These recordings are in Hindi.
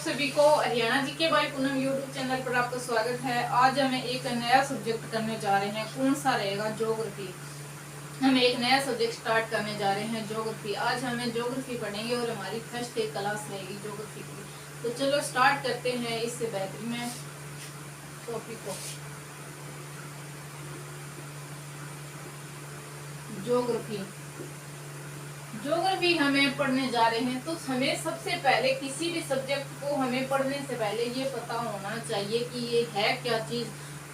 सभी को Haryana GK by Poonam YouTube channel पर आपका स्वागत है। आज हमें एक नया सब्जेक्ट करने जा रहे हैं। कौन सा रहेगा? ज्योग्राफी। हम एक नया सब्जेक्ट स्टार्ट करने जा रहे हैं, ज्योग्राफी। आज हमें ज्योग्राफी पढ़ेंगे और हमारी फर्स्ट एक क्लास रहेगी ज्योग्राफी की। तो चलो स्टार्ट करते हैं इससे बेहतरीन टॉपिक को। ज्योग्राफी ज्योग्राफी हमें पढ़ने जा रहे हैं, तो हमें सबसे पहले किसी भी सब्जेक्ट को हमें पढ़ने से पहले ये पता होना चाहिए कि ये है क्या चीज,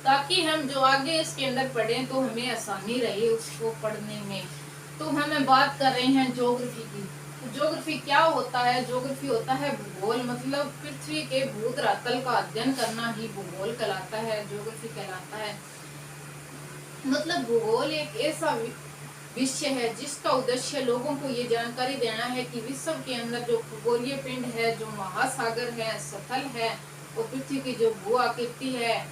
ताकि हम जो आगे इसके अंदर पढ़ें तो हमें आसानी रहे उसको पढ़ने में। तो हम बात कर रहे हैं ज्योग्राफी की। तो ज्योग्राफी क्या होता है? ज्योग्राफी होता है भूगोल, मतलब पृथ्वी के भूतल का अध्ययन करना ही भूगोल कहलाता है, ज्योग्राफी कहलाता है। मतलब भूगोल एक ऐसा विषय है जिसका उद्देश्य लोगों को ये जानकारी देना है कि विश्व के अंदर जो खगोलीय पिंड है, जो महासागर है, स्थल है, और पृथ्वी की जो भू आकृति है,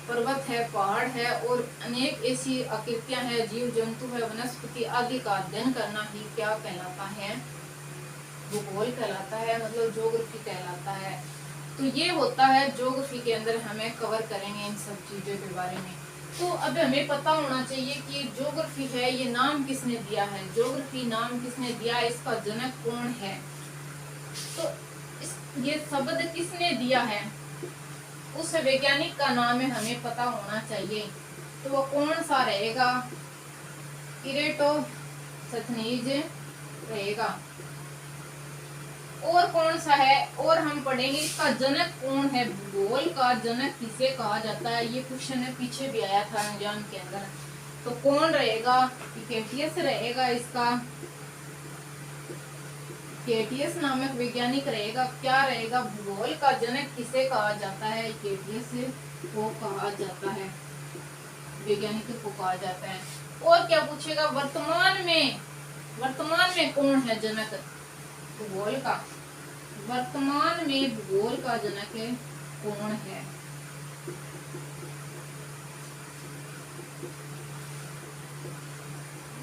पर्वत है, पहाड़ है, और अनेक ऐसी आकृतियां हैं, जीव जंतु है, वनस्पति आदि का अध्ययन करना ही क्या कहलाता है? भूगोल कहलाता है, मतलब ज्योग्राफी कहलाता है। तो ये होता है ज्योग्राफी के अंदर हम कवर करेंगे इन सब चीजों के बारे में। तो अब हमें पता होना चाहिए कि ज्योग्राफी है, ये नाम किसने दिया है? ज्योग्राफी नाम किसने दिया है? इसका जनक कौन है? तो ये शब्द किसने दिया है? उस वैज्ञानिक का नाम है, हमें पता होना चाहिए। तो वो कौन सा रहेगा? इरेटोस्थनीज रहेगा। और कौन सा है? और हम पढ़ेंगे इसका जनक कौन है? भूगोल का जनक किसे कहा जाता है? ये क्वेश्चन है, पीछे भी आया था एग्जाम के अंदर। तो कौन रहेगा? केटियस रहेगा। इसका केटियस नामक वैज्ञानिक रहेगा। क्या रहेगा? भूगोल का जनक किसे कहा जाता है? केटियस को कहा जाता है, वैज्ञानिक को कहा जाता है। और क्या पूछेगा? वर्तमान में कौन है जनक भूगोल का? वर्तमान में भूगोल का जनक कौन है?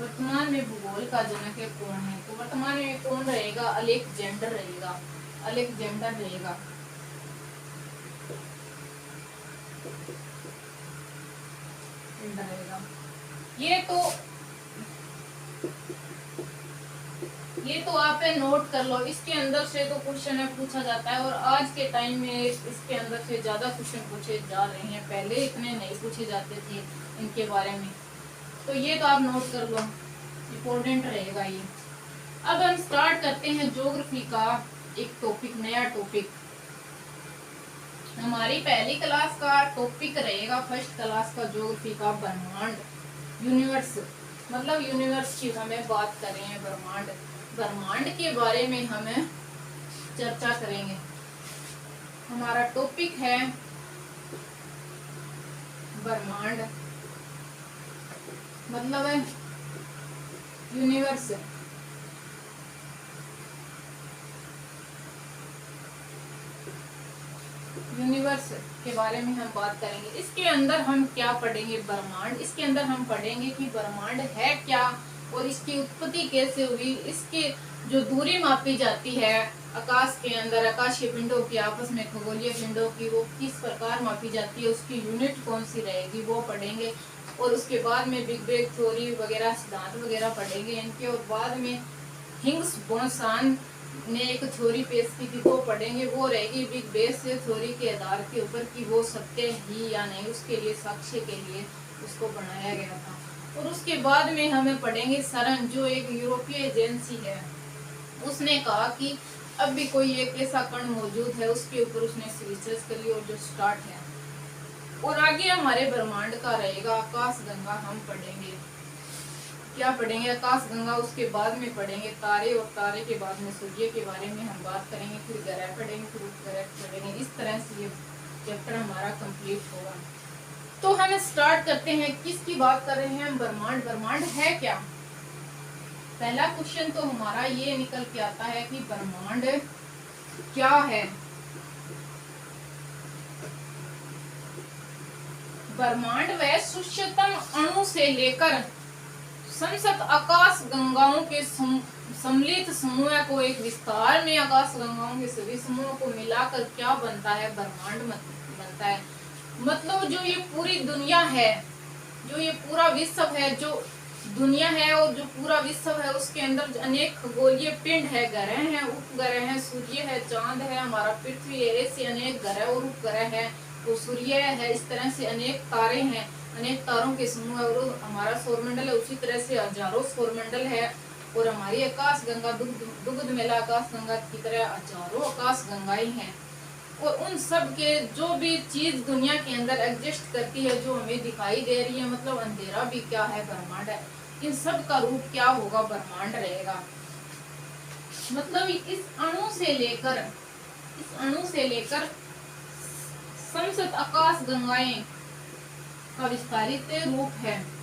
वर्तमान में भूगोल का जनक कौन है? तो वर्तमान में कौन रहेगा? अलेक्जेंडर रहेगा। अलेक्जेंडर रहेगा। ये तो आप नोट कर लो। इसके अंदर से तो क्वेश्चन पूछा जाता है, और आज के टाइम में इसके अंदर से ज्यादा क्वेश्चन पूछे जा रहे हैं। पहले इतने नहीं पूछे जाते थे इनके बारे में। तो ये तो आप नोट कर लो, इम्पोर्टेंट रहेगा ये। अब हम स्टार्ट करते हैं ज्योग्राफी का एक टॉपिक, नया टॉपिक। हमारी पहली क्लास का टॉपिक रहेगा, फर्स्ट क्लास का ज्योग्राफी का, ब्रह्मांड, यूनिवर्स। मतलब यूनिवर्स की हमें बात कर रहे हैं, ब्रह्मांड के बारे में हम चर्चा करेंगे। हमारा टॉपिक है ब्रह्मांड, मतलब है यूनिवर्स। यूनिवर्स के बारे में हम बात करेंगे। इसके अंदर हम क्या पढ़ेंगे? ब्रह्मांड। इसके अंदर हम पढ़ेंगे कि ब्रह्मांड है क्या, और इसकी उत्पत्ति कैसे हुई, इसकी जो दूरी मापी जाती है आकाश के अंदर, आकाशीय पिंडों की आपस में, खगोलीय पिंडों की, वो किस प्रकार मापी जाती है, उसकी यूनिट कौन सी रहेगी, वो पढ़ेंगे। और उसके बाद में बिग बैंग थ्योरी वगैरह, सिद्धांत वगैरह पढ़ेंगे इनके। और बाद में हिग्स बोसन ने एक थ्योरी पेश की थी, वो पढ़ेंगे। वो रहेगी बिग बैंग थ्योरी के आधार के ऊपर कि वो सत्य ही या नहीं, उसके लिए साक्ष्य के लिए उसको बनाया गया था। और उसके बाद में हमें पढ़ेंगे सरन, जो एक यूरोपीय एजेंसी है, उसने कहा कि अब भी कोई एक ऐसा कण मौजूद है, उसके ऊपर उसने रिसर्च करी और जो स्टार्ट है। और आगे हमारे ब्रह्मांड का रहेगा आकाशगंगा। हम पढ़ेंगे, क्या पढ़ेंगे? आकाशगंगा। उसके बाद में पढ़ेंगे तारे, और तारे के बाद में सूर्य के बारे में हम बात करेंगे। फिर ग्रह पढ़ेंगे, फिर उपग्रह पढ़ेंगे। इस तरह से ये चैप्टर हमारा कंप्लीट होगा। तो हम स्टार्ट करते हैं। किसकी बात कर रहे हैं हम? ब्रह्मांड। ब्रह्मांड है क्या? पहला क्वेश्चन तो हमारा ये निकल के आता है कि ब्रह्मांड क्या है? ब्रह्मांड वह सूक्ष्मतम अणु से लेकर समस्त आकाश गंगाओं के सम्मिलित समूह को, एक विस्तार में आकाश गंगाओं के सभी समूहों को मिलाकर क्या बनता है, ब्रह्मांड बनता है। मतलब जो ये पूरी दुनिया है, जो ये पूरा विश्व है, जो दुनिया है और जो पूरा विश्व है, उसके अंदर अनेक खगोलीय पिंड है, ग्रह हैं, उपग्रह हैं, सूर्य है, चांद है, हमारा पृथ्वी है, ऐसे अनेक ग्रह और उपग्रह है, तो सूर्य है, इस तरह से अनेक तारे हैं, अनेक तारों के समूह है, और हमारा सौरमंडल है, उसी तरह से हजारों सौरमंडल है, और हमारी आकाश गंगा दुग्ध मेला आकाश गंगा की तरह हजारों आकाश गंगाएं हैं। और उन सब के जो भी चीज दुनिया के अंदर एग्जिस्ट करती है, जो हमें दिखाई दे रही है, मतलब अंधेरा भी क्या है, ब्रह्मांड है, इन सब का रूप क्या होगा, ब्रह्मांड रहेगा। मतलब इस अणु से लेकर समस्त आकाश गंगाएं का विस्तारित रूप है।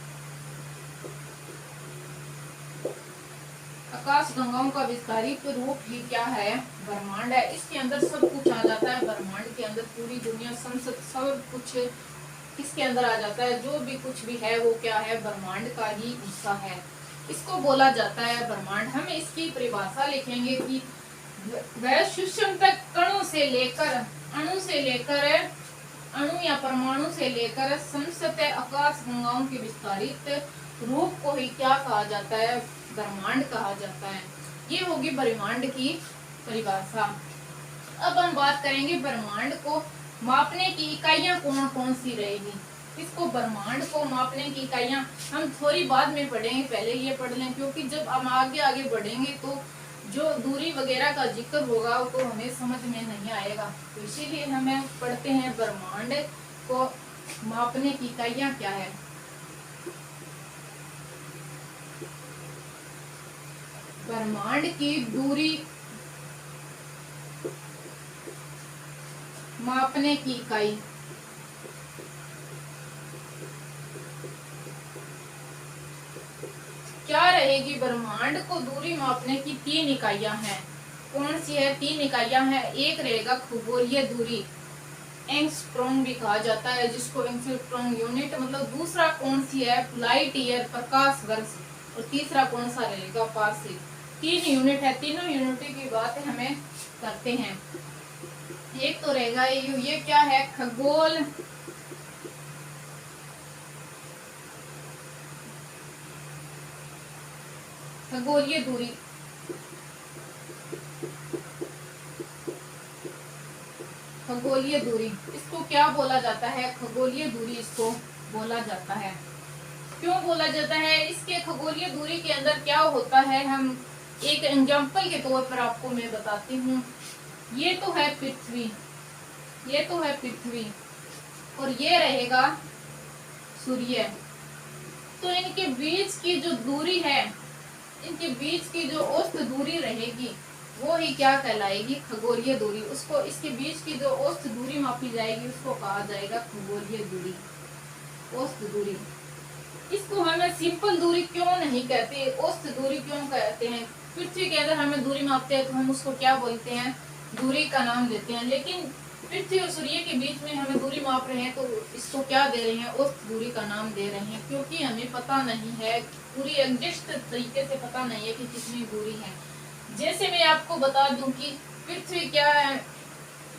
आकाश गंगाओं का विस्तारित रूप ही क्या है, ब्रह्मांड है। इसके अंदर सब कुछ आ जाता है, ब्रह्मांड के अंदर पूरी दुनिया सब कुछ इसके अंदर आ जाता है। जो भी कुछ भी है वो क्या है, ब्रह्मांड का ही हिस्सा है, इसको बोला जाता है ब्रह्मांड। हम इसकी परिभाषा लिखेंगे कि वह सूक्ष्म तक कणों से लेकर अणु या परमाणु से लेकर समस्त आकाश गंगाओं के विस्तारित रूप को ही क्या कहा जाता है, ब्रह्मांड कहा जाता है। ये होगी ब्रह्मांड की परिभाषा। अब हम बात करेंगे ब्रह्मांड को मापने की इकाइयां कौन कौन सी रहेगी। इसको ब्रह्मांड को मापने की इकाइयां हम थोड़ी बाद में पढ़ेंगे, पहले ये पढ़ लें, क्योंकि जब हम आगे बढ़ेंगे तो जो दूरी वगैरह का जिक्र होगा तो हमें समझ में नहीं आएगा। तो इसीलिए हमें पढ़ते हैं ब्रह्मांड को मापने की इकाइयां क्या है। ब्रह्मांड की दूरी मापने की इकाई क्या रहेगी। ब्रह्मांड को दूरी मापने की 3 इकाइयां हैं। कौन सी है 3 इकाइयां हैं। एक रहेगा खगोलीय दूरी, एंगस्ट्रॉम भी कहा जाता है, जिसको एंगस्ट्रॉम यूनिट। मतलब दूसरा कौन सी है, लाइट ईयर, प्रकाश वर्ष। और तीसरा कौन सा रहेगा, पार्सेक। 3 यूनिट है, तीनों यूनिट की बात हमें करते हैं। एक तो रहेगा ये क्या है, खगोलीय दूरी। खगोलीय दूरी इसको क्या बोला जाता है, खगोलीय दूरी इसको बोला जाता है। क्यों बोला जाता है, इसके खगोलीय दूरी के अंदर क्या होता है, हम एक एग्जांपल के तौर पर आपको मैं बताती हूँ। ये तो है पृथ्वी और ये रहेगा सूर्य। तो इनके बीच की जो दूरी है, इनके बीच की जो औसत दूरी रहेगी वो ही क्या कहलाएगी, खगोलीय दूरी। उसको इसके बीच की जो औसत दूरी मापी जाएगी उसको कहा जाएगा खगोलीय दूरी, औसत दूरी। इसको हमें सिंपल दूरी क्यों नहीं कहते, औसत दूरी क्यों कहते हैं। पृथ्वी के अंदर हमें दूरी मापते हैं तो हम उसको क्या बोलते हैं, दूरी का नाम देते हैं। लेकिन पृथ्वी और सूर्य के बीच में हमें दूरी माप रहे हैं तो इसको क्या दे रहे हैं, औसत दूरी का नाम दे रहे हैं। क्योंकि हमें पता नहीं है, पूरी एग्जैक्ट तरीके से पता नहीं है कि कितनी दूरी है। जैसे मैं आपको बता दूं कि पृथ्वी क्या है,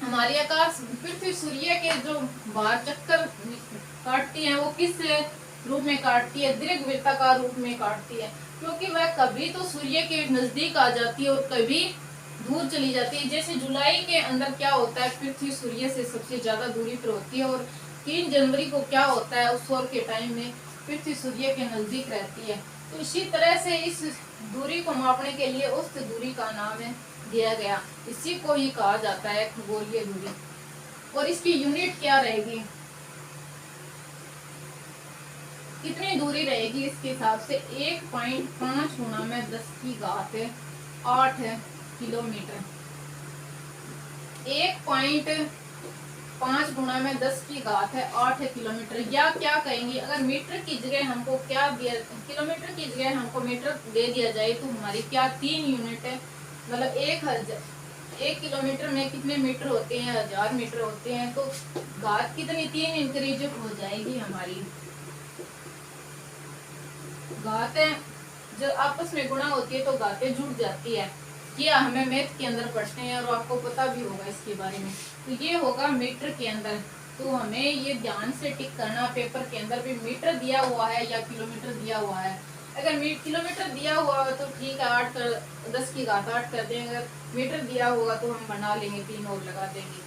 हमारी आकाश पृथ्वी सूर्य के जो बाहर चक्कर काटती है वो किस रूप में काटती है, दीर्घवृत्ताकार रूप में काटती है। क्योंकि वह कभी तो सूर्य के नजदीक आ जाती है और कभी दूर चली जाती है। जैसे जुलाई के अंदर क्या होता है, पृथ्वी सूर्य से सबसे ज्यादा दूरी पर होती है और 3 जनवरी को क्या होता है, उस वक्त के टाइम में पृथ्वी सूर्य के नजदीक रहती है। तो इसी तरह से इस दूरी को मापने के लिए उस दूरी का नाम दिया गया, इसी को ही कहा जाता है खगोलीय दूरी। और इसकी यूनिट क्या रहेगी, कितनी दूरी रहेगी, इसके हिसाब से 1.5 गुणा में 10 की घात 8 किलोमीटर। 1.5 गुणा में 10 की घात 8 किलोमीटर। या क्या कहेंगे, अगर मीटर की जगह हमको क्या दिया, किलोमीटर की जगह हमको मीटर दे दिया जाए तो हमारी क्या 3 यूनिट है। मतलब 1 किलोमीटर में कितने मीटर होते हैं, 1000 मीटर होते हैं। तो घात कितनी 3 इंक्रीज हो जाएगी, हमारी घात जब आपस में गुणा होती है तो घातें जुड़ जाती है। ये हमें मैथ के अंदर पढ़ते हैं और आपको पता भी होगा इसके बारे में। तो ये होगा मीटर के अंदर। तो हमें ये ध्यान से टिक करना, पेपर के अंदर भी मीटर दिया हुआ है या किलोमीटर दिया हुआ है। अगर किलोमीटर दिया हुआ है तो ठीक है, 8 कर 10 की घात 8 कर देंगे। अगर मीटर दिया होगा तो हम बना लेंगे, 3 और लगा देंगे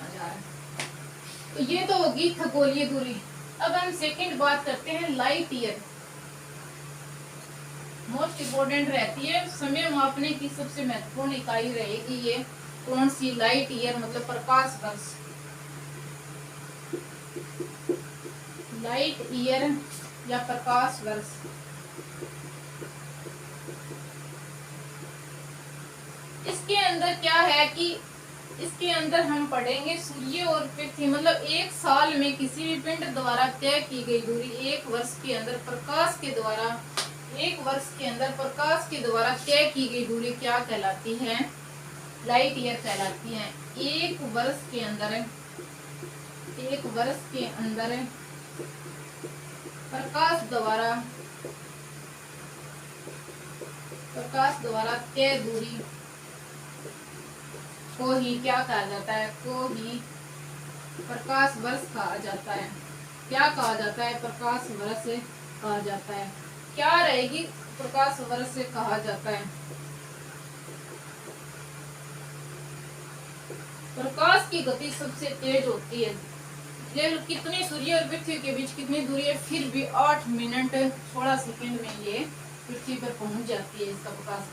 1000। तो ये तो होगी खगोलीय दूरी। अब हम सेकंड बात करते हैं लाइट ईयर। मोस्ट इम्पोर्टेंट रहती है, समय मापने की सबसे महत्वपूर्ण इकाई रहेगी ये कौन सी? लाइट ईयर मतलब प्रकाश वर्ष। लाइट ईयर या प्रकाश वर्ष। इसके अंदर क्या है कि इसके अंदर हम पढ़ेंगे सूर्य और पृथ्वी, मतलब एक साल में किसी भी पिंड द्वारा तय की गई दूरी एक वर्ष के अंदर प्रकाश के द्वारा, एक वर्ष के अंदर प्रकाश के द्वारा तय की गई दूरी क्या कहलाती है? लाइट ईयर कहलाती है। एक वर्ष के अंदर, एक वर्ष के अंदर प्रकाश द्वारा तय दूरी को ही क्या कहा जाता है? को ही प्रकाश वर्ष कहा जाता है। क्या कहा जाता है? प्रकाश वर्ष कहा जाता है। क्या रहेगी प्रकाश वर्ष से कहा जाता है? प्रकाश की गति सबसे तेज होती है। कितनी सूर्य और पृथ्वी के बीच कितनी दूरी है? फिर भी 8 मिनट 16 सेकंड में ये पृथ्वी पर पहुंच जाती है इसका प्रकाश।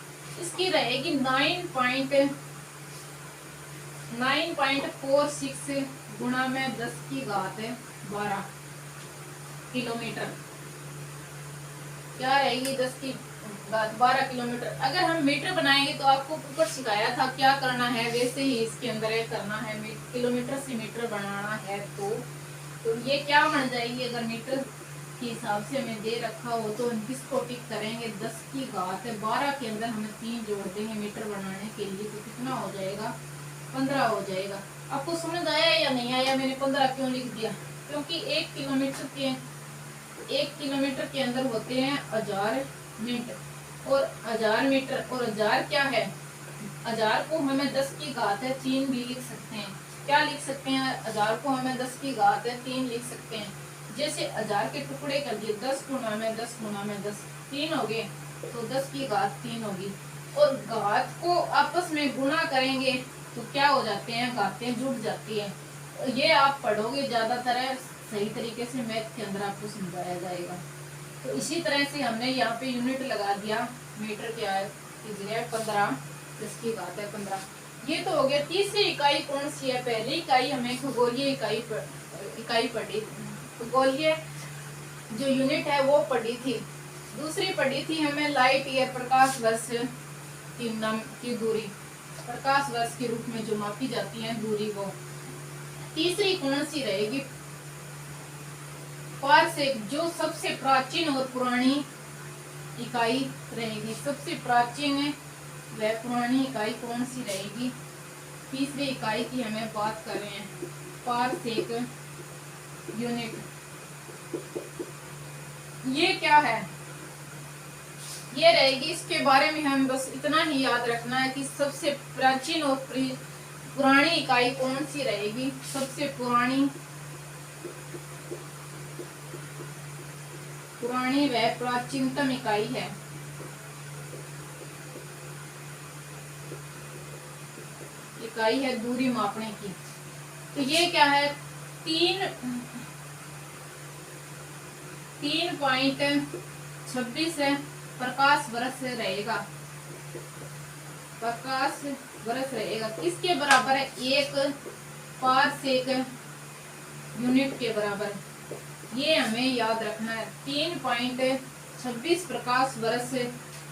इसकी रहेगी 9.46 गुणा में 10 की घात 12 किलोमीटर। क्या रहेगी? 10 की घात 12 किलोमीटर। अगर हम मीटर बनाएंगे तो आपको ऊपर सिखाया था क्या करना है, वैसे ही इसके अंदर ये करना है। किलोमीटर से मीटर बनाना है तो ये क्या बन जाएगी? अगर मीटर के हिसाब से हमें दे रखा हो तो हम किसको टिक करेंगे? 10 की घात 12 के अंदर हमें 3 जोड़ देंगे मीटर बनाने के लिए, तो कितना हो जाएगा? 15 हो जाएगा। आपको समझ आया या नहीं आया? मैंने 15 क्यों लिख दिया? क्योंकि 1 किलोमीटर के अंदर होते हैं 1000 मीटर, और 1000 मीटर और 1000 क्या है? 1000 को हमें 10 की घात 3 भी लिख सकते हैं। क्या लिख सकते हैं? 1000 को हमें 10 की घात 3 लिख सकते हैं। जैसे 1000 के टुकड़े कर दिए, 10 गुणा में 10 गुणा में 10 3 हो गए, तो 10 की घात 3 होगी। और घात को आपस में गुणा करेंगे तो क्या हो जाते हैं? घातें जुड़ जाती है। ये आप पढ़ोगे ज्यादातर सही तरीके से, मैथ के अंदर आपको समझाया जाएगा। तो इसी तरह से हमने यहाँ पे यूनिट लगा दिया मीटर क्या है? 15, 10 की घात 15। ये तो हो गया। तीसरी इकाई कौन सी है? पहली इकाई हमें खगोलीय इकाई पढ़ी, खगोलीय जो यूनिट है वो पढ़ी थी। दूसरी पढ़ी थी हमें लाइट ईयर, प्रकाश वर्ष की दूरी, प्रकाश वर्ष के रूप में जो मापी जाती है दूरी वो। तीसरी कौन सी रहेगी? पारसेक, जो सबसे प्राचीन और पुरानी इकाई रहेगी। सबसे प्राचीन व पुरानी इकाई कौन सी रहेगी? तीसरी इकाई की हमें बात कर रहे हैं, पारसेक यूनिट। ये क्या है? ये रहेगी, इसके बारे में हम बस इतना ही याद रखना है कि सबसे प्राचीन और पुरानी इकाई कौन सी रहेगी? सबसे पुरानी व प्राचीनतम इकाई है। इकाई है दूरी मापने की। तो ये क्या है? 3.26 है, प्रकाश वर्ष रहेगा। प्रकाश वर्ष रहेगा किसके बराबर है? 1 पारसेक यूनिट के बराबर। ये हमें याद रखना है। 3.26 प्रकाश वर्ष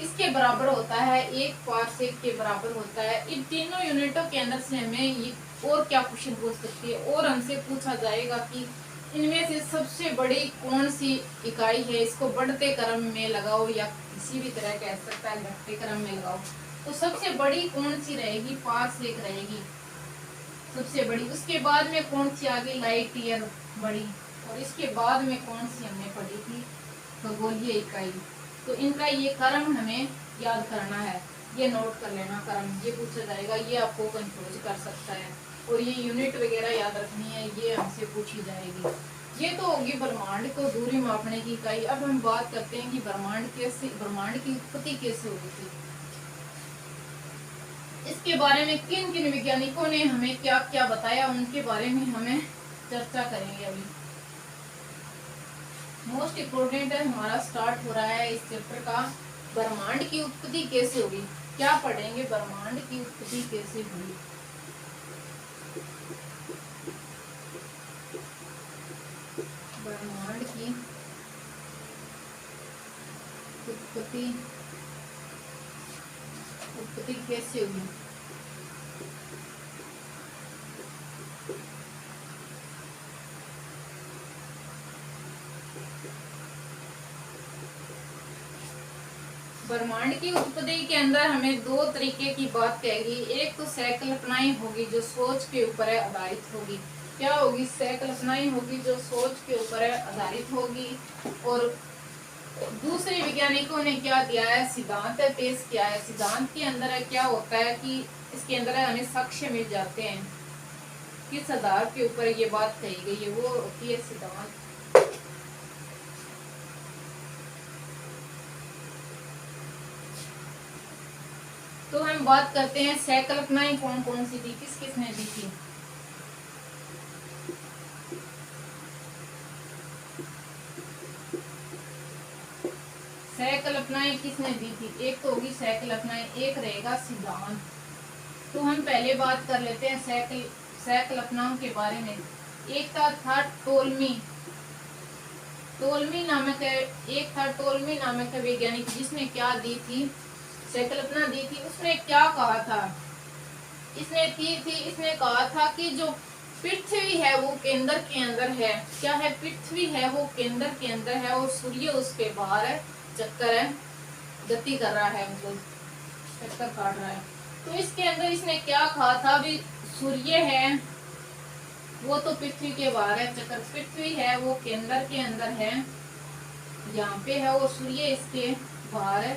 इसके बराबर होता है, 1 पारसेक के बराबर होता है। इन तीनों यूनिटों के अंदर से हमें ये और क्या क्वेश्चन पूछ सकती है? और हमसे पूछा जाएगा कि इनमें से सबसे बड़ी कौन सी इकाई है? इसको बढ़ते क्रम में लगाओ या किसी भी तरह कह सकता है घटते क्रम में लगाओ। तो सबसे बड़ी कौन सी रहेगी? पारसेक रहेगी सबसे बड़ी। उसके बाद में कौन सी आ गई? लाइट ईयर बड़ी। और इसके बाद में कौन सी हमने पढ़ी थी? खगोलीय इकाई। तो इनका ये क्रम हमें याद करना है, ये नोट कर लेना क्रम, ये पूछा जाएगा, ये आपको कंफ्यूज कर सकता है। और ये यूनिट वगैरह याद रखनी है, ये हमसे पूछी जाएगी। ये तो होगी ब्रह्मांड को दूरी मापने की इकाई। अब हम बात करते हैं कि ब्रह्मांड की उत्पत्ति कैसे हुई थी। इसके बारे में किन किन वैज्ञानिकों ने हमें क्या क्या बताया, उनके बारे में हमें चर्चा करेंगे। अभी मोस्ट इम्पोर्टेंट है, हमारा स्टार्ट हो रहा है इस चैप्टर का, ब्रह्मांड की उत्पत्ति कैसे हुई। क्या पढ़ेंगे, ब्रह्मांड की उत्पत्ति कैसे हुई। ब्रह्मांड की उत्पत्ति कैसे हुई। ब्रह्मांड की उत्पत्ति के अंदर हमें दो तरीके की बात कहेगी। एक तो सहकल्पनाएं होगी जो सोच के ऊपर आधारित होगी। क्या होगी, सहकल्पनाएं होगी जो सोच के ऊपर आधारित होगी। और दूसरे वैज्ञानिकों ने क्या दिया है, सिद्धांत पेश किया है। सिद्धांत के अंदर क्या होता है कि इसके अंदर हमें साक्ष्य मिल जाते हैं, किस आधार के ऊपर ये बात कही गई है, वो होती है सिद्धांत। तो हम बात करते हैं सहकल्पनाएं कौन कौन सी थी, किस किसने दी थी। सहकल्पनाएं किसने दी थी, एक तो होगी सहकल्पनाएं, एक रहेगा सिद्धांत। तो हम पहले बात कर लेते हैं सहकल्पनाओं के बारे में। एक था टोल्मी नामक, एक था टोल्मी नामक वैज्ञानिक, जिसने क्या दी थी, सहकल्पना दी थी। उसने क्या कहा था, इसने कहा था कि जो पृथ्वी है वो केंद्र के अंदर है। क्या है, पृथ्वी है वो केंद्र के अंदर है और सूर्य उसके बाहर है, चक्कर है, गति कर रहा है, मतलब चक्कर काट रहा है। तो इसके अंदर इसने क्या कहा था, भी सूर्य है वो तो पृथ्वी के बाहर है, चक्कर, पृथ्वी है वो केंद्र के अंदर है, यहाँ पे है, और सूर्य इसके बाहर है,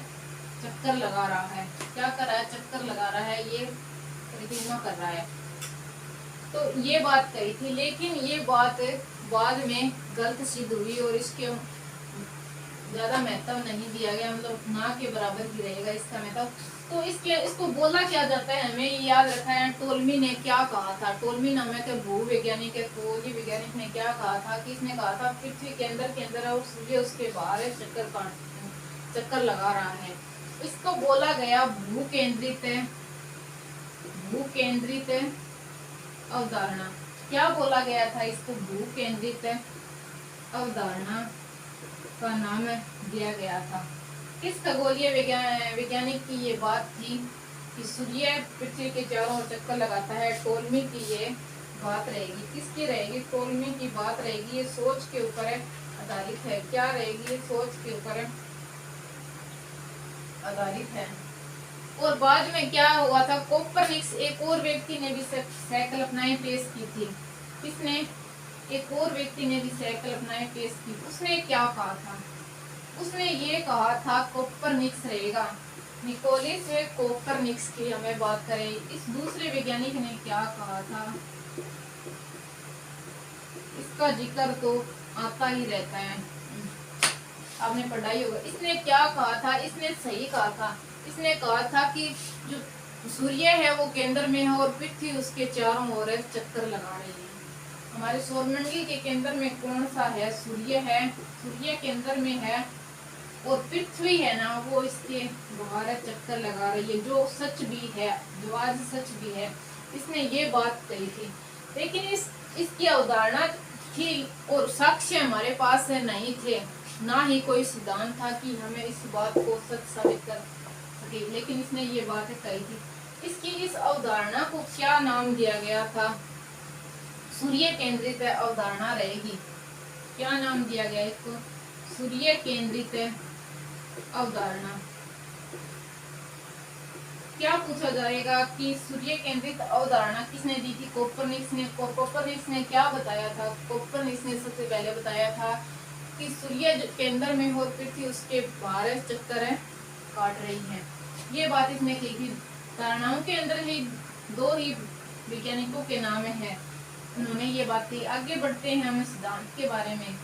चक्कर लगा रहा है। क्या कर रहा है, चक्कर लगा रहा है, ये परिक्रमा कर रहा है। तो ये बात कही थी, लेकिन ये बात बाद में गलत सिद्ध हुई और इसके ज्यादा महत्व नहीं दिया गया, मतलब ना के बराबर ही रहेगा इसका महत्व। तो इसको बोला क्या जाता है, हमें ये याद रखना है। टोल्मी ने क्या कहा था, टोल्मी नामक भूवैज्ञानिक है, तो ये वैज्ञानिक ने क्या कहा था कि इसने कहा था पृथ्वी के अंदर है और सूर्य उसके बाहर है, चक्कर लगा रहा है। इसको बोला गया भू केंद्रित अवधारणा। क्या बोला गया था इसको, भू केंद्रित अवधारणा का नाम दिया गया था। किस खगोलीय वैज्ञानिक की ये बात थी कि सूर्य पृथ्वी के चारों ओर चक्कर लगाता है। टोल्मी की ये बात रहेगी, किसकी रहेगी, टोल्मी की बात रहेगी। ये सोच के ऊपर आधारित है। क्या रहेगी, ये सोच के ऊपर आधारित है। और बाद में क्या हुआ था, कोपरनिकस, एक और व्यक्ति ने भी सहकल्पनाएं पेश की थी। किसने, एक और व्यक्ति ने भी सहकल्पनाएं पेश की। उसने क्या कहा था, उसने ये कहा था कोपरनिकस रहेगा, निकोलस कोपरनिकस की हमें बात करें। इस दूसरे वैज्ञानिक ने क्या कहा था, इसका जिक्र तो आता ही रहता है, आपने पढ़ाई होगा। इसने क्या कहा था, इसने सही कहा था। इसने कहा था कि जो सूर्य है वो केंद्र में है और पृथ्वी उसके चारों ओर चक्कर लगा रही है। हमारे सौरमंडल के केंद्र में कौन सा है, सूर्य है, सूर्य केंद्र में है, और पृथ्वी है ना वो इसके बाहर चक्कर लगा रही है, जो सच भी है, जो आज सच भी है। इसने ये बात कही थी, लेकिन इसकी अवधारणा थी और साक्ष्य हमारे पास नहीं थे, ना ही कोई सिद्धांत था कि हमें इस बात को सच साबित कर सके, लेकिन इसने ये बात कही थी। इसकी इस अवधारणा को क्या नाम दिया गया था, सूर्य केंद्रित अवधारणा रहेगी। क्या नाम दिया गया इसको, सूर्य केंद्रित अवधारणा। क्या पूछा जाएगा कि सूर्य केंद्रित अवधारणा किसने दी थी, कोपरनिकस ने। कोपरनिकस ने क्या बताया था, कोपरनिकस ने सबसे पहले बताया था कि सूर्य के अंदर में और पृथ्वी उसके बाहर चक्कर है काट रही है। ये बात इसने कही थी। धारणाओं के अंदर ही दो ही वैज्ञानिकों के नाम है, उन्होंने ये बात कही। आगे बढ़ते हैं हम सिद्धांत के बारे में।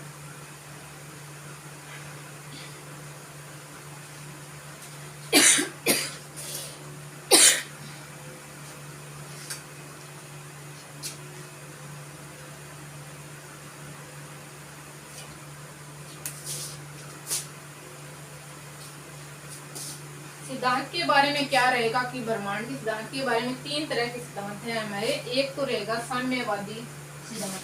सिद्धांत के बारे में क्या रहेगा कि ब्रह्मांड के सिद्धांत के बारे में 3 तरह के सिद्धांत हैं हमारे। एक तो रहेगा साम्यवादी सिद्धांत,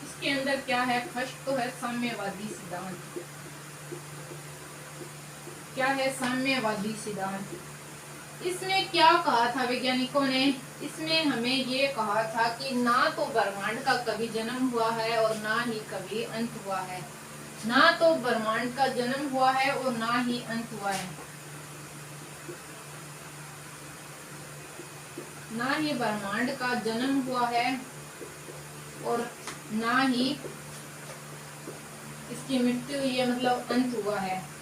इसके अंदर क्या है, फर्स्ट तो है साम्यवादी सिद्धांत। क्या है साम्यवादी सिद्धांत? इसमें क्या कहा था वैज्ञानिकों ने? इसमें हमें ये कहा था कि ना तो ब्रह्मांड का कभी जन्म हुआ है और ना ही कभी अंत हुआ है। ना तो ब्रह्मांड का जन्म हुआ है और ना ही अंत हुआ है। ना ही ब्रह्मांड का जन्म हुआ है और ना ही इसकी मृत्यु हुई है, मतलब अंत हुआ है।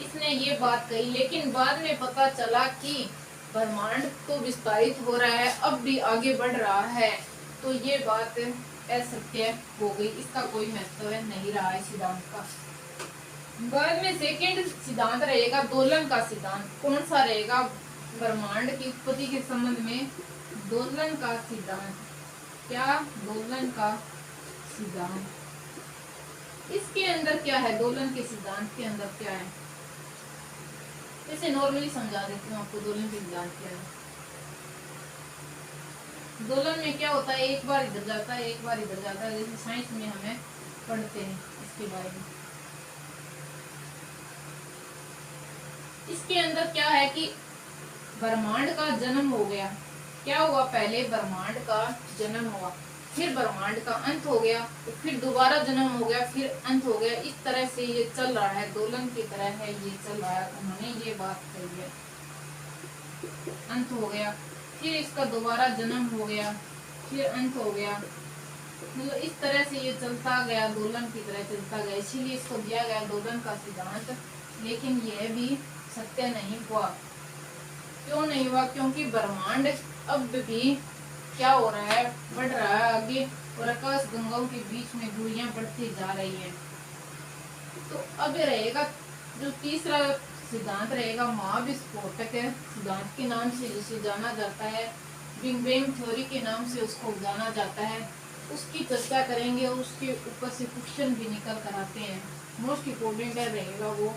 इसने ये बात कही, लेकिन बाद में पता चला कि ब्रह्मांड तो विस्तारित हो रहा है, अब भी आगे बढ़ रहा है, तो ये बात असत्य हो गई। इसका कोई महत्व नहीं रहा है सिद्धांत का। बाद में सेकंड सिद्धांत रहेगा दोलन का सिद्धांत। कौन सा रहेगा? ब्रह्मांड की उत्पत्ति के संबंध में दोलन का सिद्धांत। क्या? दोलन का सिद्धांत। इसके अंदर क्या है? दोलन के सिद्धांत के अंदर क्या है? इसे नॉर्मली समझा देती हूँ आपको। दोलन के सिद्धांत क्या है? दोलन में क्या होता है, एक बार इधर जाता है एक बार इधर जाता है, जैसे साइंस में हमें पढ़ते हैं इसके बारे में। इसके अंदर क्या है कि ब्रह्मांड का जन्म हो गया। क्या हुआ? पहले ब्रह्मांड का जन्म हुआ, फिर ब्रह्मांड का अंत हो गया, तो फिर दोबारा जन्म हो गया, फिर अंत हो गया। इस तरह से ये चल रहा है, दोलन की तरह है ये चल रहा है। उन्होंने ये बात कही है। अंत हो गया, फिर इसका दोबारा जन्म हो गया, फिर अंत हो गया, मतलब इस तरह से ये चलता गया, दोलन की तरह चलता गया। इसीलिए इसको दिया गया दोलन का सिद्धांत। लेकिन यह भी सत्य नहीं हुआ। क्यों नहीं हुआ? क्योंकि ब्रह्मांड अब भी क्या हो रहा है, बढ़ रहा है आगे, और आकाश गंगाओं के बीच में दूरियां बढ़ती जा रही है। तो अब रहेगा जो तीसरा सिद्धांत रहेगा महाविस्फोटक सिद्धांत के नाम से जिसे जाना जाता है, बिग बैंग थ्योरी के नाम से उसको जाना जाता है। उसकी चर्चा करेंगे और उसके ऊपर से क्वेश्चन भी निकल कर आते हैं। मोस्ट इम्पोर्टेंट रहेगा वो।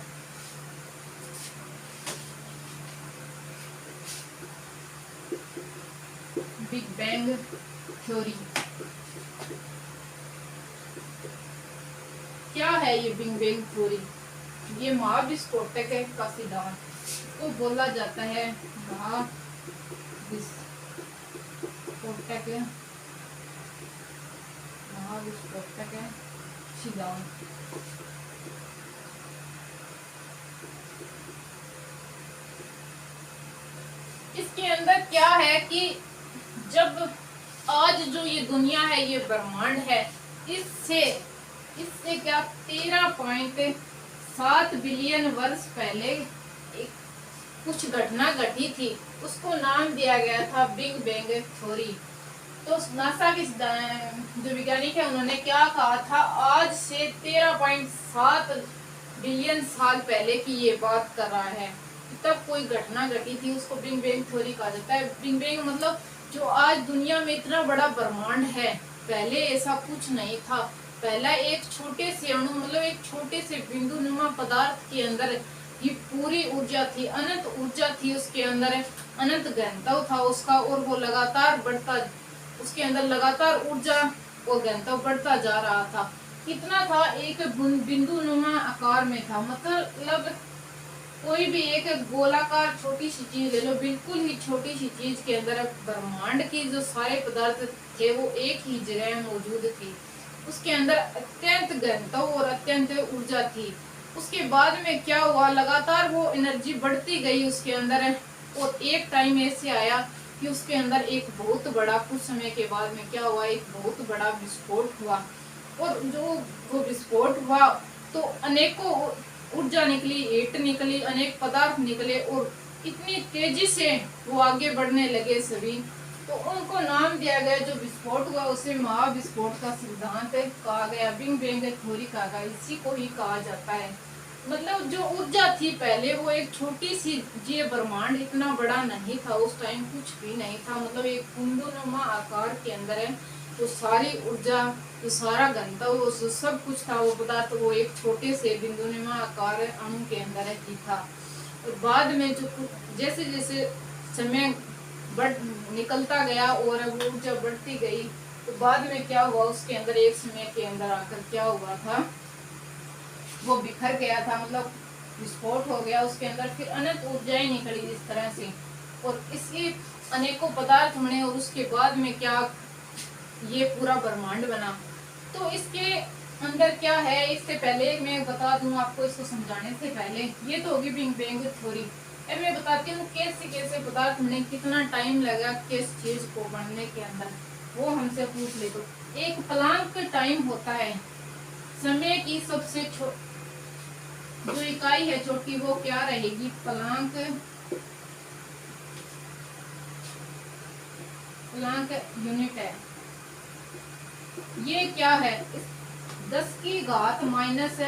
बिग बैंग थ्योरी क्या है? ये बिग बैंग थ्योरी, ये महाविस्फोटक का सिद्धांत को बोला जाता है। महाविस्फोटक सिद्धांत। इसके अंदर क्या है कि जब आज जो ये दुनिया है, ये ब्रह्मांड है, इससे क्या 13.7 बिलियन वर्ष पहले एक कुछ घटना घटी थी, उसको नाम दिया गया था बिग बैंग थ्योरी। तो नासा के जो वैज्ञानिक है उन्होंने क्या कहा था, आज से 13.7 बिलियन साल पहले की ये बात कर रहा है, तब कोई घटना घटी थी, उसको बिग बैंग थ्योरी कहा जाता है। बिग बैंग मतलब जो आज दुनिया में इतना बड़ा ब्रह्मांड है, पहले ऐसा कुछ नहीं था। पहला एक छोटे से अणु, मतलब एक छोटे से बिंदु नुमा पदार्थ के अंदर ये पूरी ऊर्जा थी, अनंत ऊर्जा थी उसके अंदर, अनंत घनत्व था उसका, और वो लगातार बढ़ता, उसके अंदर लगातार ऊर्जा और घनत्व बढ़ता जा रहा था। कितना था? एक बिंदु नुमा आकार में था। मतलब कोई भी एक गोलाकार छोटी सी चीज ले लो, बिल्कुल ही छोटी सी चीज के अंदर ब्रह्मांड की जो सारे पदार्थ थे वो एक ही जगह मौजूद थी। उसके अंदर अत्यंत घनत्व और अत्यंत ऊर्जा थी। उसके बाद में क्या हुआ, लगातार वो एनर्जी बढ़ती गई उसके अंदर, और एक टाइम ऐसे आया कि उसके अंदर एक बहुत बड़ा, कुछ समय के बाद में क्या हुआ, एक बहुत बड़ा विस्फोट हुआ। और जो वो विस्फोट हुआ तो अनेकों ऊर्जा निकली, हीट निकली, अनेक पदार्थ निकले और इतनी तेजी से वो आगे बढ़ने लगे सभी। तो उनको नाम दिया गया, जो विस्फोट हुआ उसे महाविस्फोट का सिद्धांत कहा गया, बिग बैंग थ्योरी कहा गया, इसी को ही कहा जाता है। मतलब जो ऊर्जा थी पहले वो एक छोटी सी, ये ब्रह्मांड इतना बड़ा नहीं था उस टाइम, कुछ भी नहीं था, मतलब एक कुंडनुमा आकार के अंदर है। तो सारी ऊर्जा, तो सारा घनत्व, वो सब कुछ था, वो पदार्थ वो एक छोटे से बिंदुनुमा आकार अणु के अंदर ही था। और बाद में जो जैसे जैसे समय बढ़ निकलता गया और वो ऊर्जा बढ़ती गई, तो बाद में क्या हुआ, उसके अंदर एक समय के अंदर आकर क्या हुआ था, वो बिखर गया था, मतलब विस्फोट हो गया उसके अंदर, फिर अनंत ऊर्जाएं निकली इस तरह से, और इसके अनेकों पदार्थ बने, और उसके बाद में क्या, ये पूरा ब्रह्मांड बना। तो इसके अंदर क्या है, इससे पहले मैं बता दूं आपको, इसको समझाने से पहले, ये तो होगी बिग बैंग थ्योरी। अब मैं बताती हूँ कैसे कैसे पदार्थ बने, कितना टाइम लगा किस चीज को बनने के अंदर, वो हमसे पूछ ले। तो एक प्लांक टाइम होता है, समय की सबसे जो इकाई है छोटी, वो क्या रहेगी, प्लांक यूनिट है। ये क्या है, 10 की घात माइनस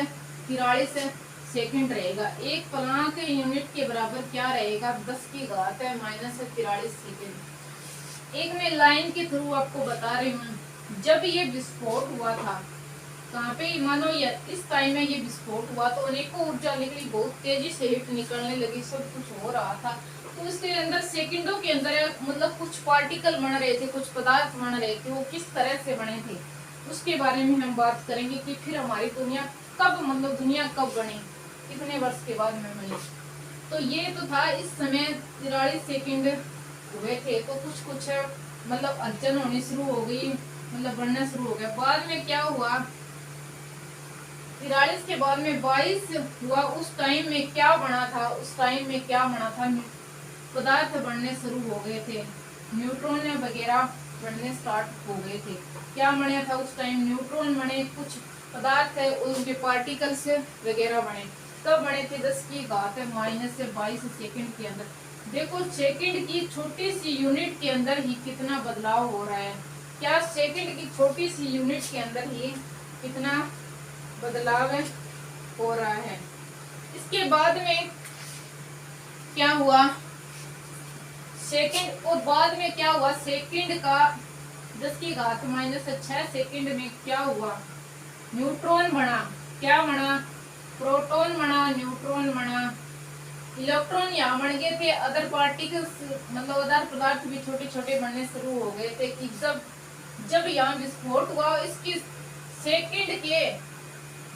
43 सेकंड रहेगा। एक प्लांक यूनिट के बराबर क्या रहेगा, 10 की घात माइनस 43 सेकंड। एक मैं लाइन के थ्रू आपको बता रही हूँ, जब ये विस्फोट हुआ था, कहाँ पे, मानो इस टाइम में ये विस्फोट हुआ तो अनेकों ऊर्जा निकली, बहुत तेजी से हीट निकलने लगी, सब कुछ हो रहा था। तो इसके अंदर सेकंडों के अंदर मतलब कुछ पार्टिकल बन रहे थे, कुछ पदार्थ बन रहे थे, वो किस तरह से बने थे उसके बारे में हम बात करेंगे कि फिर हमारी दुनिया कब, मतलब दुनिया कब बनी, कितने वर्ष के बाद में बनी। तो ये तो था, इस समय 43 सेकंड हुए थे, तो कुछ कुछ मतलब अड़चन होनी शुरू हो गई, मतलब बढ़ना शुरू हो गया। बाद में क्या हुआ, 43 के बाद में 22 हुआ, उस टाइम में क्या बना था, उस टाइम में क्या बना था, पदार्थ बनने शुरू हो गए थे, न्यूट्रॉन वगैरह बनने स्टार्ट हो गए थे। क्या बने था उस टाइम, न्यूट्रॉन बने, कुछ पदार्थ है उनके पार्टिकल्स वगैरह बने। कब बने थे, 10 की घात माइनस 22 सेकंड के अंदर। देखो सेकंड की छोटी सी यूनिट के अंदर ही कितना बदलाव हो रहा है, क्या सेकंड की छोटी सी यूनिट के अंदर ही कितना बदलाव हो रहा है। इसके बाद में क्या हुआ, सेकंड, और बाद में क्या हुआ, सेकंड का 10 की घात माइनस 6 सेकंड में क्या हुआ, न्यूट्रॉन बना, क्या बना, प्रोटॉन बना, न्यूट्रॉन बना, इलेक्ट्रॉन यहाँ बन गए थे, अदर पार्टिकल्स मतलब अदर पदार्थ भी छोटे छोटे बनने शुरू हो गए थे। कि जब यहाँ विस्फोट हुआ, इसकी सेकंड के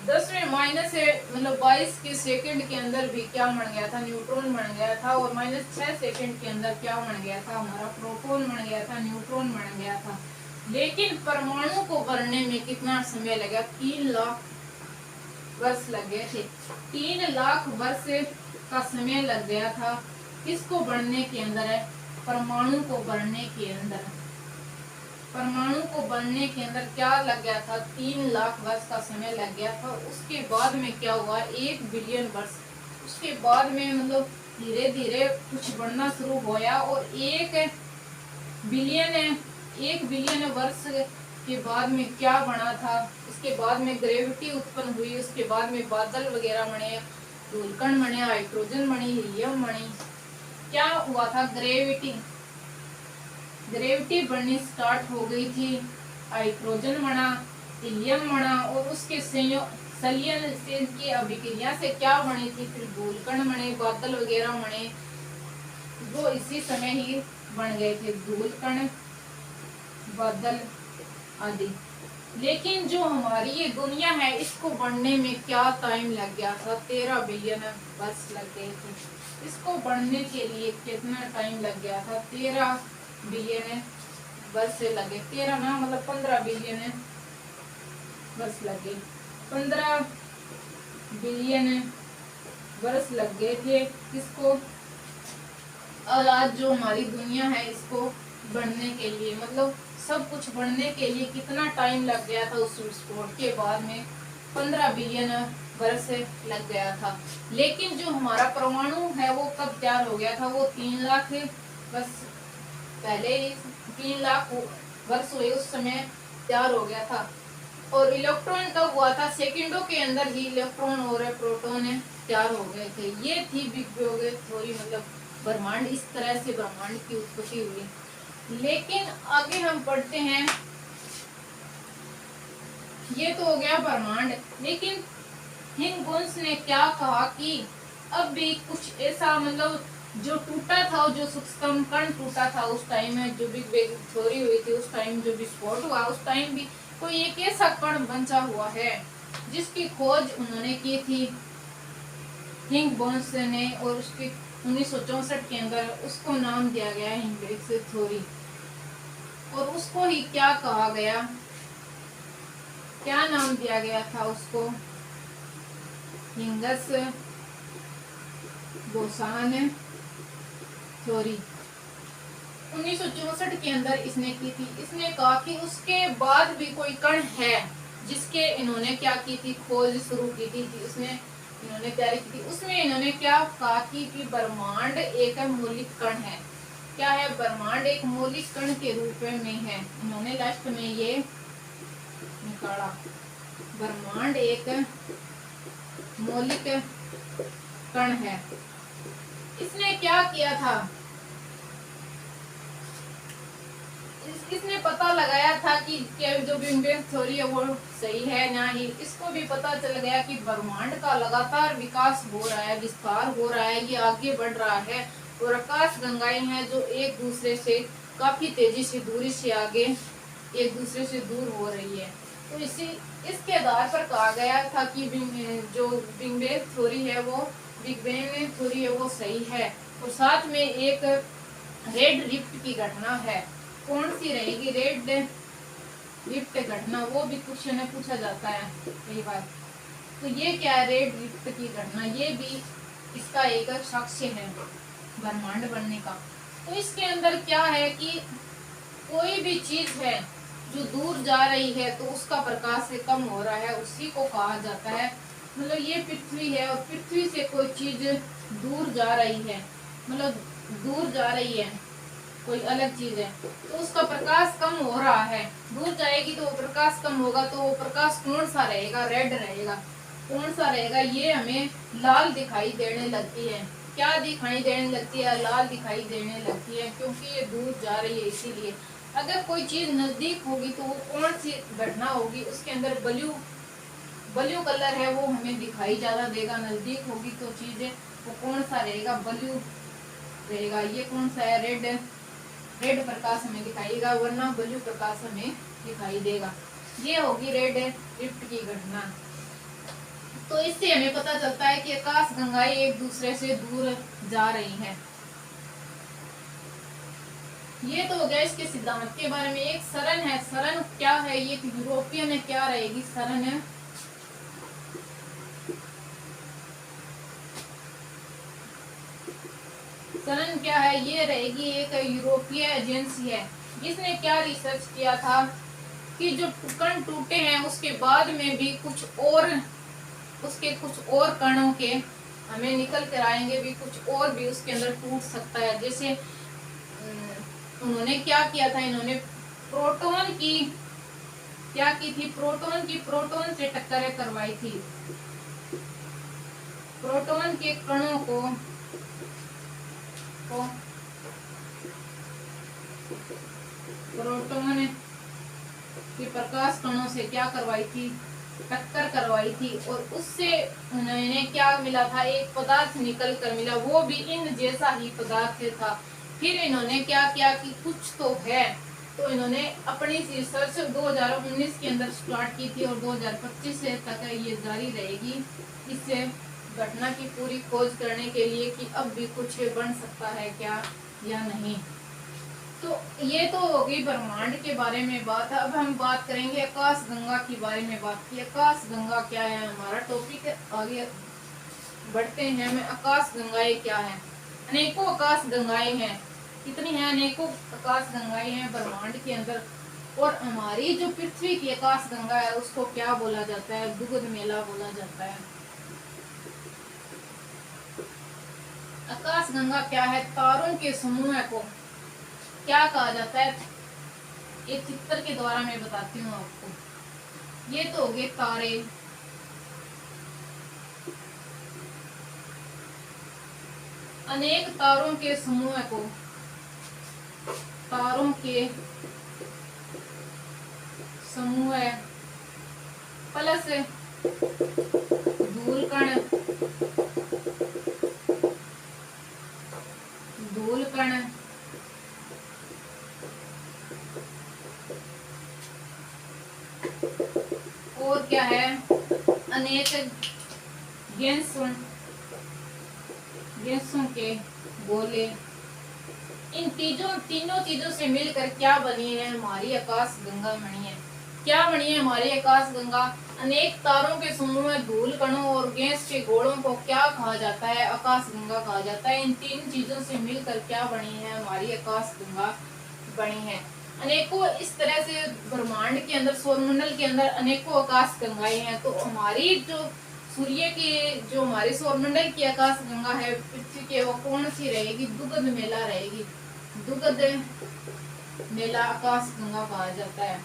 10 में माइनस मतलब 22 के सेकंड के अंदर भी क्या बन गया था, न्यूट्रॉन बन गया था, और माइनस 6 सेकंड के अंदर क्या बन गया था, हमारा प्रोटॉन बन गया था, न्यूट्रॉन बन गया था। लेकिन परमाणु को बनने में कितना समय लगा, 3 लाख वर्ष लग गए थे। 3 लाख वर्ष का समय लग गया था किसको बनने के अंदर है, परमाणु को बनने के अंदर। परमाणु को बनने के अंदर क्या लग गया था, 3 लाख वर्ष का समय लग गया था। उसके बाद में क्या हुआ, 1 बिलियन वर्ष, उसके बाद में मतलब धीरे धीरे कुछ बढ़ना शुरू होया, और 1 बिलियन वर्ष के बाद में क्या बना था, उसके बाद में ग्रेविटी उत्पन्न हुई, उसके बाद में बादल वगैरह बने, धूलकण बने, हाइड्रोजन बनी, हीलियम बनी। क्या हुआ था, ग्रेविटी बढ़नी स्टार्ट हो गई थी, हाइड्रोजन बना, हीलियम बना, और उसके संलयन से की अभिक्रिया से क्या बनी थी, फिर धूलकण बने, बादल वगैरह बने, वो इसी समय ही बन गए थे, धूलकण, बादल आदि। लेकिन जो हमारी ये दुनिया है, इसको बनने में क्या टाइम लग गया था, 13 बिलियन वर्ष लग गए थे। इसको बनने के लिए कितना टाइम लग गया था, 13 बिलियन वर्ष लगे, 13 ना मतलब 15 बिलियन वर्ष लगे, 15 बिलियन वर्ष लग गए थे किसको, और आज जो हमारी दुनिया है इसको बढ़ने के लिए, मतलब सब कुछ बढ़ने के लिए कितना टाइम लग गया था। उस विस्फोट के बाद में 15 बिलियन वर्ष लग गया था। लेकिन जो हमारा परमाणु है वो कब तैयार हो गया था? वो 3 लाख बस पहले ही 3 लाख वर्ष हुए उस समय तैयार हो गया था। और इलेक्ट्रॉन कब हुआ था? सेकंडों के अंदर ही इलेक्ट्रॉन और प्रोटॉन तैयार हो गए थे। ये थी बिग बैंग थ्योरी, मतलब ब्रह्मांड, इस तरह से ब्रह्मांड की उत्पत्ति हुई। लेकिन आगे हम पढ़ते हैं, ये तो हो गया ब्रह्मांड। लेकिन हिग्स ने क्या कहा कि अब भी कुछ ऐसा, मतलब जो टूटा था, जो सूक्ष्म कण टूटा था उस टाइम में, जो बिग बैंग थ्योरी हुई थी उस टाइम, जो विस्फोट हुआ उस टाइम भी कोई एक ऐसा कण बचा हुआ है जिसकी खोज उन्होंने की थी हिग्स ने, और उसकी 1964 के अंदर उसको नाम दिया गया हिग्स थ्योरी। और उसको ही क्या कहा गया, क्या नाम दिया गया था उसको? हिग्स बोसॉन थ्योरी 1964 के अंदर इसने की थी। इसने कहा कि उसके बाद भी कोई कण है जिसके इन्होंने क्या की थी, खोज शुरू की थी, उसने इन्होंने तैयारी की थी। उसमें इन्होंने क्या कहा कि ब्रह्मांड एक मौलिक कण है। क्या है? ब्रह्मांड एक मौलिक कण के रूप में है। इन्होंने लास्ट में ये निकाला, ब्रह्मांड एक मौलिक कण है। इसने क्या किया था? इसने पता लगाया था कि जो बिग बैंग थ्योरी है वो सही है ना ही। इसको भी पता चल गया कि ब्रह्मांड का लगातार विकास हो रहा है, विस्तार हो रहा है, ये आगे बढ़ रहा है। और आकाश गंगाएं हैं जो एक दूसरे से काफी तेजी से, दूरी से आगे एक दूसरे से दूर हो रही है। तो इसके आधार पर कहा गया था कि जो बिग बैंग थ्योरी है वो, बिग बैंग थ्योरी है वो सही है। और साथ में एक रेड रिफ्ट की घटना है। कौन सी रहेगी रेड रिफ्ट घटना? वो भी क्वेश्चन में पूछा जाता है कई बार। तो ये क्या है रेड रिफ्ट की घटना? ये भी इसका एक साक्ष्य है ब्रह्मांड बनने का। तो इसके अंदर क्या है कि कोई भी चीज है जो दूर जा रही है तो उसका प्रकाश से कम हो रहा है, उसी को कहा जाता है, मतलब ये पृथ्वी है और पृथ्वी से कोई चीज दूर जा रही है, मतलब दूर जा रही है, कोई अलग चीज है तो उसका प्रकाश कम हो रहा है। दूर जाएगी तो वो प्रकाश कम होगा, तो वो प्रकाश कौन सा रहेगा? रेड रहेगा। कौन सा रहेगा? ये हमें लाल दिखाई देने लगती है। क्या दिखाई देने लगती है? लाल दिखाई देने लगती है, क्योंकि ये दूर जा रही है इसीलिए। अगर कोई चीज नजदीक होगी तो वो कौन सी घटना होगी? उसके अंदर ब्लू कलर है वो हमें दिखाई ज्यादा देगा। नजदीक होगी तो चीज वो कौन सा रहेगा? ब्लू रहेगा। ये कौन सा है? रेड प्रकाश हमें दिखाएगा, वरना ब्लू प्रकाश हमें दिखाई देगा। ये होगी रेड रिफ्ट की घटना। तो इससे हमें पता चलता है कि आकाश गंगाएं एक दूसरे से दूर जा रही हैं। ये तो हो गया इसके सिद्धांत के बारे में। एक सरण है। सरण क्या है? ये यूरोपियन है। क्या रहेगी सरण? है सरण क्या है? ये रहेगी एक यूरोपीय एजेंसी है जिसने क्या रिसर्च किया था कि जो कण टूटे हैं उसके बाद में भी कुछ और कणों के हमें निकल कर आएंगे भी, कुछ और भी उसके अंदर टूट सकता है। जैसे उन्होंने क्या किया था? इन्होंने प्रोटॉन की क्या की थी? प्रोटॉन से टक्कर करवाई थी। प्रोटॉन के कणों को प्रोटॉन की प्रकाश कणों से क्या करवाई थी? टक्कर करवाई थी। और उससे उन्हें क्या मिला था? एक पदार्थ निकल कर मिला, वो भी इन जैसा ही पदार्थ था। फिर इन्होंने क्या किया कि कुछ तो है, तो इन्होंने अपनी रिसर्च 2019 के अंदर स्टार्ट की थी और 2025 तक ये जारी रहेगी इस घटना की पूरी खोज करने के लिए कि अब भी कुछ बन सकता है क्या या नहीं। तो ये तो होगी ब्रह्मांड के बारे में बात। अब हम बात करेंगे आकाश गंगा के बारे में बात की। आकाश गंगा क्या है? हमारा टॉपिक आगे बढ़ते हैं। मैं आकाश गंगाएं क्या है? अनेकों आकाश गंगाएं हैं। कितनी है? अनेकों आकाश गंगाएं हैं ब्रह्मांड के अंदर। और हमारी जो पृथ्वी की आकाश गंगा है उसको क्या बोला जाता है? दुग्ध मेला बोला जाता है। आकाश गंगा क्या है? तारों के समूह को क्या कहा जाता है? एक चित्र के द्वारा मैं बताती हूँ आपको। ये तो हो गए तारे, अनेक तारों के समूह को, तारों के समूह प्लस धूलकण, धूलकण और क्या है? अनेक गैसों के गोले। इन तीनों चीजों से मिलकर क्या बनी है? हमारी आकाश गंगा बनी है। क्या बनी है हमारी आकाश गंगा? अनेक तारों के समूह, धूल कणों और गैस के गोलों को क्या कहा जाता है? आकाश गंगा कहा जाता है। इन तीन चीजों से मिलकर क्या बनी है? हमारी आकाश गंगा बनी है। अनेकों इस तरह से ब्रह्मांड के अंदर, सौरमंडल के अंदर अनेकों आकाश गंगाएं हैं। तो हमारी जो सूर्य की, जो हमारे सौरमंडल की आकाश गंगा है पृथ्वी के, वो कौन सी रहेगी? दुग्ध मेला रहेगी। दुग्ध मेला आकाश गंगा कहा जाता है।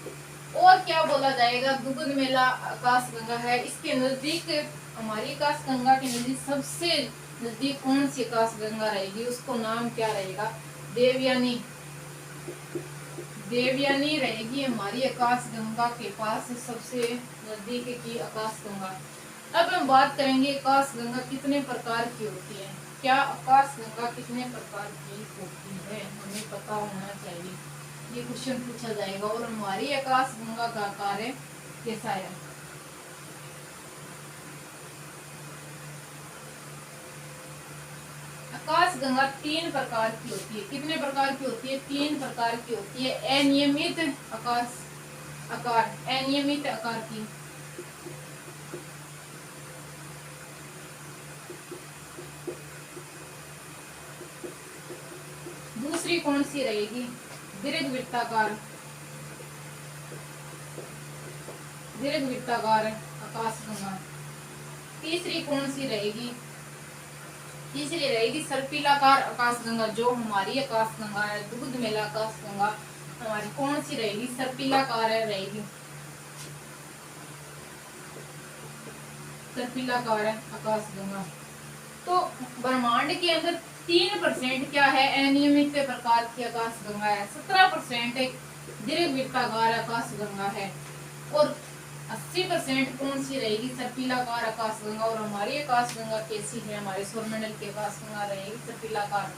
और क्या बोला जाएगा? दुग्ध मेला आकाश गंगा है। इसके नजदीक, हमारी आकाश गंगा के नजदीक सबसे नजदीक कौन सी आकाश गंगा रहेगी? उसको नाम क्या रहेगा? देवयानी। देवयानी रहेगी हमारी आकाश गंगा के पास सबसे नजदीक की आकाश गंगा। अब हम बात करेंगे आकाश गंगा कितने प्रकार की होती है। क्या आकाश गंगा कितने प्रकार की होती है? हमें पता होना चाहिए। ये क्वेश्चन पूछा जाएगा। और हमारी आकाश गंगा का कार्य कैसा है? आकाश गंगा 3 प्रकार की होती है। कितने प्रकार की होती है? 3 प्रकार की होती है। अनियमित आकाश आकार, अनियमित आकार की, दूसरी कौन सी रहेगी? दीर्घवृत्ताकार, दीर्घवृत्ताकार आकाश गंगा। तीसरी कौन सी रहेगी? तीसरी रहेगी सर्पिलाकार आकाश गंगा। जो हमारी आकाश गंगा है, दुग्ध मेला आकाश गंगा हमारी कौन सी रहेगी? सर्पिलाकार रहेगी। सर्पिलाकार आकाश गंगा। तो ब्रह्मांड के अंदर 3% क्या है? अनियमित प्रकार की आकाश गंगा है। 17% दीर्घवृत्ताकार आकाश गंगा है। और 80% कौन सी रहेगी? सर्पिलाकार आकाश गंगा। और हमारी आकाश गंगा कैसी है? हमारे सौरमंडल की आकाश गंगा रहेगी सर्पिलाकार।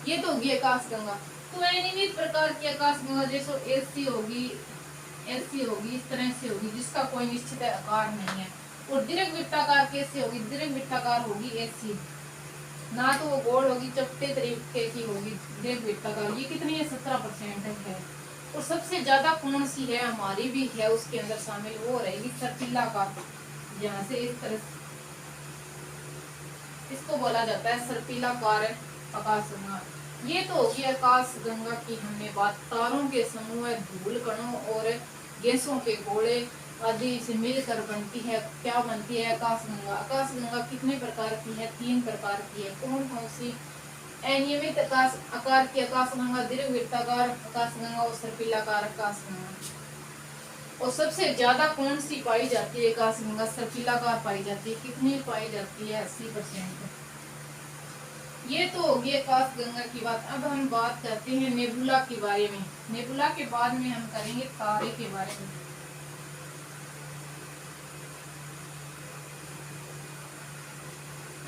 ये तो होगी आकाश गंगा। तो अनियमित प्रकार की आकाश गंगा जैसे ऐसी होगी, ऐसी होगी, इस तरह से होगी, जिसका कोई निश्चित आकार नहीं है। और दीर्घवृत्ताकार कैसे होगी? दीर्घवृत्ताकार होगी ऐसी, ना तो वो गोल होगी, चपटे तरीके की होगी दीर्घवृत्ताकार। ये कितनी है? 17% है। और सबसे ज्यादा कौन सी है? हमारी भी है उसके अंदर शामिल, वो रहेगी सर्पिलाकार। यहाँ से इस तरह, इसको बोला जाता है सर्पिलाकार आकाश गंगा। ये तो होगी आकाश गंगा की हमने बात। तारों के समूह, धूल कणों और गैसों के गोले आदि से मिलकर बनती है, क्या बनती है? आकाश गंगा। आकाश गंगा कितने प्रकार की है? 3 प्रकार की है। कौन कौन सी? अनियमित आकाश आकार की आकाश गंगा, दीर्घवृत्ताकार आकाश गंगा और सर्पिलाकार आकाश गंगा। और सबसे ज्यादा कौन सी पाई जाती है? आकाश गंगा सर्पिलाकार पाई जाती है। कितनी पाई जाती है? 80%। ये तो होगी आकाश गंगा की बात। अब हम बात करते हैं नेबुला के बारे में। नेबुला के बाद में हम करेंगे तारे के बारे में।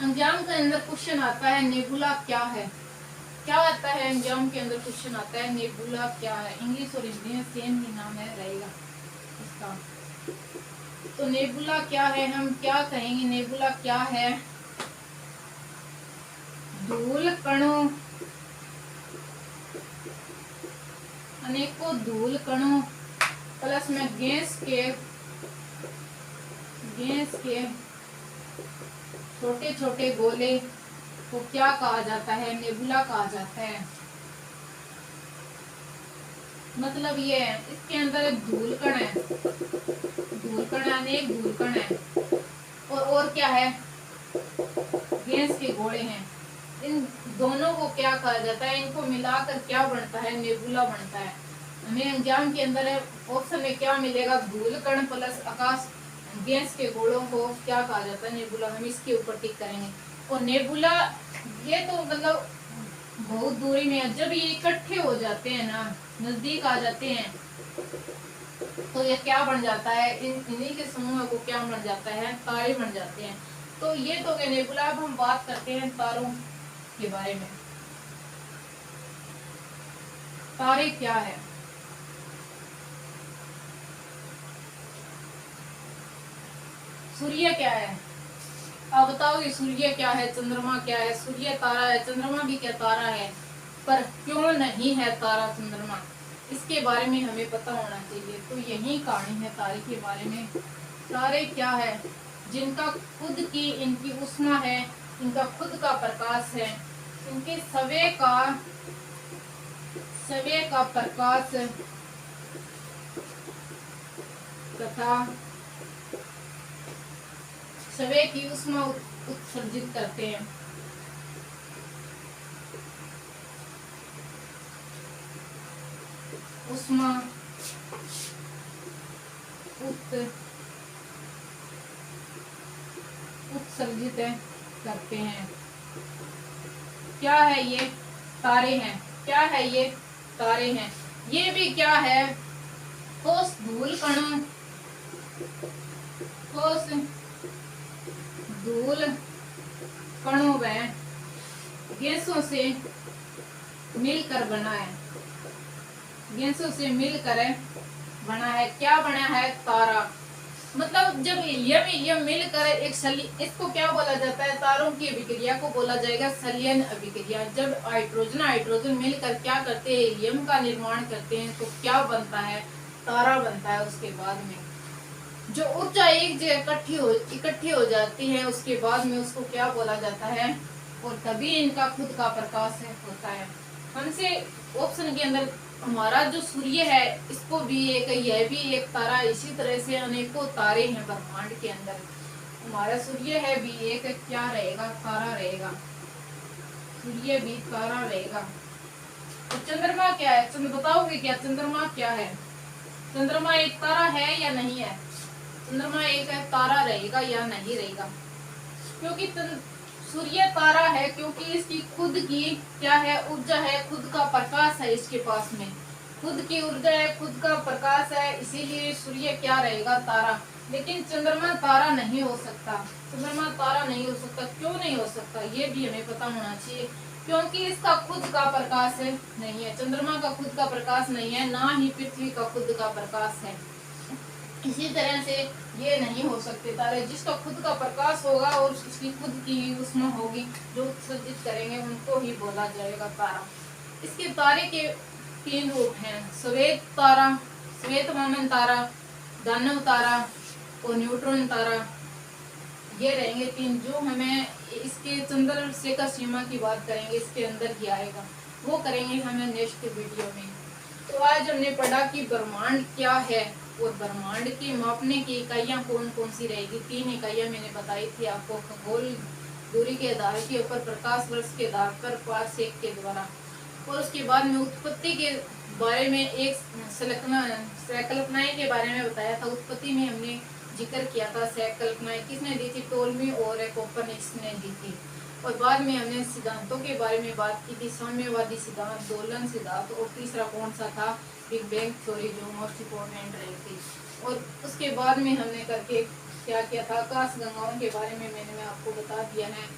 एग्जाम के अंदर क्वेश्चन आता है नेबुला क्या है? क्या आता है एग्जाम के अंदर? क्वेश्चन आता है नेबुला क्या है? इंग्लिश और हिंदी में सेम ही नाम है रहेगा इसका। तो नेबुला क्या है? हम क्या कहेंगे? नेबुला क्या है? धूल कणों, अनेकों धूल कणों प्लस में गैस के छोटे छोटे गोले को क्या कहा जाता है? नेबुला कहा जाता है। मतलब ये है, इसके अंदर एक धूलकण है, धूलकण यानी एक धूलकण है, और क्या है? गैस के गोले हैं। इन दोनों को क्या कहा जाता है? इनको मिलाकर क्या बनता है? नेबुला बनता है। हमें एग्जाम के अंदर ऑप्शन में क्या मिलेगा? धूलकण प्लस आकाश गैस के गोलों को क्या कहा जाता है? नेबुला। हम इसके ऊपर टिक करेंगे। और नेबुला ये तो मतलब बहुत दूरी में है, जब ये इकट्ठे हो जाते हैं ना, नजदीक आ जाते हैं, तो ये क्या बन जाता है? इन्हीं के समूह को क्या बन जाता है? तारे बन जाते हैं। तो ये तो नेबुला। अब हम बात करते हैं तारों के बारे में। तारे क्या है? सूर्य क्या है? आप बताओ कि सूर्य क्या है, चंद्रमा क्या है? सूर्य तारा है, चंद्रमा भी क्या तारा है, पर क्यों नहीं है तारा चंद्रमा? इसके बारे में हमें पता होना चाहिए। तो यही कहानी है तारे के बारे में। तारे क्या है? जिनका खुद की इनकी ऊष्मा है, इनका खुद का प्रकाश है, इनके सवे का प्रकाश तथा सवे की ऊष्मा उत्सर्जित करते हैं। ऊष्मा उत्सर्जित करते हैं। क्या है ये? तारे हैं। क्या है ये? तारे हैं। ये भी क्या है? ठोस धूल कणों, ठोस धूल कणों व गैसों से मिलकर बना है। गैसों से मिलकर बना है। क्या बना है? तारा। मतलब जब हीलियम मिलकर इसको क्या बोला जाता है? तारों की अभिक्रिया को बोला जाएगा संलयन अभिक्रिया। जब हाइड्रोजन मिलकर क्या करते हैं? हीलियम का निर्माण करते हैं, तो क्या बनता है? तारा बनता है। उसके बाद में जो ऊर्जा एक जगह इकट्ठी हो जाती है, उसके बाद में उसको क्या बोला जाता है? और तभी इनका खुद का प्रकाश होता है। हमसे ऑप्शन के अंदर हमारा जो सूर्य है, इसको भी यह भी एक तारा। इसी तरह से अनेकों तारे हैं ब्रह्मांड के अंदर। हमारा सूर्य है भी एक क्या रहेगा? तारा रहेगा। सूर्य भी तारा रहेगा। तो चंद्रमा क्या है? बताओगे क्या चंद्रमा क्या है? चंद्रमा एक तारा है या नहीं है? चंद्रमा एक तारा रहेगा या नहीं रहेगा? क्योंकि सूर्य तारा है, क्योंकि इसकी खुद की क्या है? ऊर्जा है, खुद का प्रकाश है, इसके पास में खुद की ऊर्जा है, खुद का प्रकाश है, इसीलिए सूर्य क्या रहेगा? तारा। लेकिन चंद्रमा तारा नहीं हो सकता। चंद्रमा तारा नहीं हो सकता। क्यों नहीं हो सकता? ये भी हमें पता होना चाहिए। क्योंकि इसका खुद का प्रकाश नहीं है। चंद्रमा का खुद का प्रकाश नहीं है, ना ही पृथ्वी का खुद का प्रकाश है। इसी तरह से ये नहीं हो सकते तारे। जिसका खुद का प्रकाश होगा और उसकी खुद की ऊष्मा होगी, जो उत्सर्जित करेंगे, उनको ही बोला जाएगा तारा। इसके तारे के 3 रूप हैं: श्वेत तारा, श्वेत वामन तारा, दानव तारा और न्यूट्रॉन तारा। ये रहेंगे 3 जो हमें इसके चंद्रशेखर सीमा की बात करेंगे, इसके अंदर ही आएगा। वो करेंगे हमें नेक्स्ट वीडियो में। तो आज हमने पढ़ा कि ब्रह्मांड क्या है और ब्रह्मांड की मापने की इकाइयां कौन कौन सी रहेगी। 3 इकाइयां मैंने बताई थी आपको: खगोल दूरी के आधार के ऊपर, प्रकाश वर्ष के आधार पर, पारसेक के द्वारा। और उसके बाद में उत्पत्ति के बारे में एक संकल्पनाएं के बारे में बताया था। उत्पत्ति में हमने जिक्र किया था। संकल्पनाएं किसने दी थी? टोल्मी और कोपरनिकस ने दी थी। और बाद में हमने सिद्धांतों के बारे में बात की थी: साम्यवादी सिद्धांत, दोलन सिद्धांत, और तीसरा कौन सा था? बिग बैंग थ्योरी, जो मोस्ट इम्पोर्टेंट रही थी। और उसके बाद में हमने करके क्या किया था? आकाश गंगाओं के बारे में मैंने आपको बता दिया है।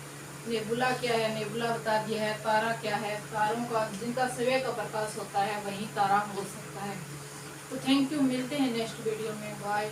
नेबुला क्या है? नेबुला बता दिया है। तारा क्या है? तारों का जिनका सूर्य का प्रकाश होता है, वही तारा हो सकता है। तो थैंक यू। मिलते हैं नेक्स्ट वीडियो में। बाय।